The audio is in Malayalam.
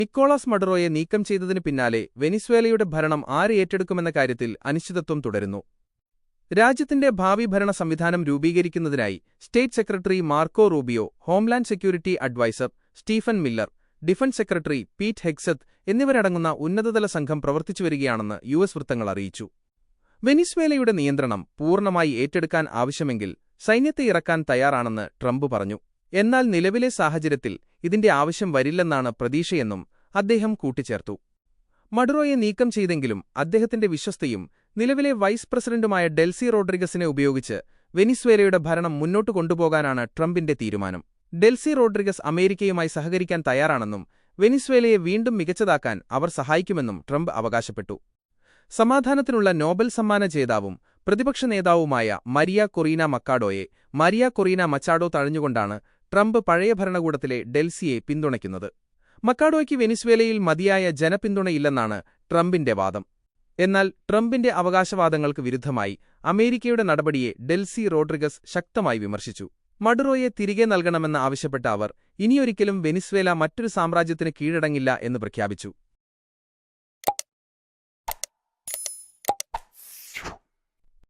നിക്കോളാസ് മഡുറോയെ നീക്കം ചെയ്തതിനു പിന്നാലെ വെനിസ്വേലയുടെ ഭരണം ആര് ഏറ്റെടുക്കുമെന്ന കാര്യത്തിൽ അനിശ്ചിതത്വം തുടരുന്നു. രാജ്യത്തിന്റെ ഭാവി ഭരണ സംവിധാനം രൂപീകരിക്കുന്നതിനായി state secretary Marco Rubio, homeland security adviser Stephen Miller, defence secretary Pete Hegseth എന്നിവരടങ്ങുന്ന ഉന്നതതല സംഘം പ്രവർത്തിച്ചുവരികയാണെന്ന് യുഎസ് വൃത്തങ്ങൾ അറിയിച്ചു. വെനിസ്വേലയുടെ നിയന്ത്രണം പൂർണ്ണമായി ഏറ്റെടുക്കാൻ ആവശ്യമെങ്കിൽ സൈന്യത്തെ ഇറക്കാൻ തയ്യാറാണെന്ന് ട്രംപ് പറഞ്ഞു. എന്നാൽ നിലവിലെ സാഹചര്യത്തിൽ ഇതിന്റെ ആവശ്യം വരില്ലെന്നാണ് പ്രതീക്ഷയെന്നും അദ്ദേഹം കൂട്ടിച്ചേർത്തു. മഡുറോയെ നീക്കം ചെയ്തെങ്കിലും അദ്ദേഹത്തിന്റെ വിശ്വസ്തയും നിലവിലെ വൈസ് പ്രസിഡന്റുമായ ഡെൽസി റോഡ്രിഗസിനെ ഉപയോഗിച്ച് വെനിസ്വേലയുടെ ഭരണം മുന്നോട്ടു കൊണ്ടുപോകാനാണ് ട്രംപിന്റെ തീരുമാനം. ഡെൽസി റോഡ്രിഗസ് അമേരിക്കയുമായി സഹകരിക്കാൻ തയ്യാറാണെന്നും വെനിസ്വേലയെ വീണ്ടും മികച്ചതാക്കാൻ അവർ സഹായിക്കുമെന്നും ട്രംപ് അവകാശപ്പെട്ടു. സമാധാനത്തിനുള്ള നോബൽ സമ്മാന ജേതാവും പ്രതിപക്ഷ നേതാവുമായ മരിയ കൊറീന മച്ചാഡോ തഴഞ്ഞുകൊണ്ടാണ് ട്രംപ് പഴയ ഭരണകൂടത്തിലെ ഡെൽസിയെ പിന്തുണയ്ക്കുന്നത്. മക്കാഡോയ്ക്ക് വെനിസ്വേലയിൽ മതിയായ ജനപിന്തുണയില്ലെന്നാണ് ട്രംപിന്റെ വാദം. എന്നാൽ ട്രംപിന്റെ അവകാശവാദങ്ങൾക്ക് വിരുദ്ധമായി അമേരിക്കയുടെ നടപടിയെ ഡെൽസി റോഡ്രിഗസ് ശക്തമായി വിമർശിച്ചു. മഡുറോയെ തിരികെ നൽകണമെന്ന് ആവശ്യപ്പെട്ട അവർ ഇനിയൊരിക്കലും വെനിസ്വേല മറ്റൊരു സാമ്രാജ്യത്തിന് കീഴടങ്ങില്ല എന്ന് പ്രഖ്യാപിച്ചു.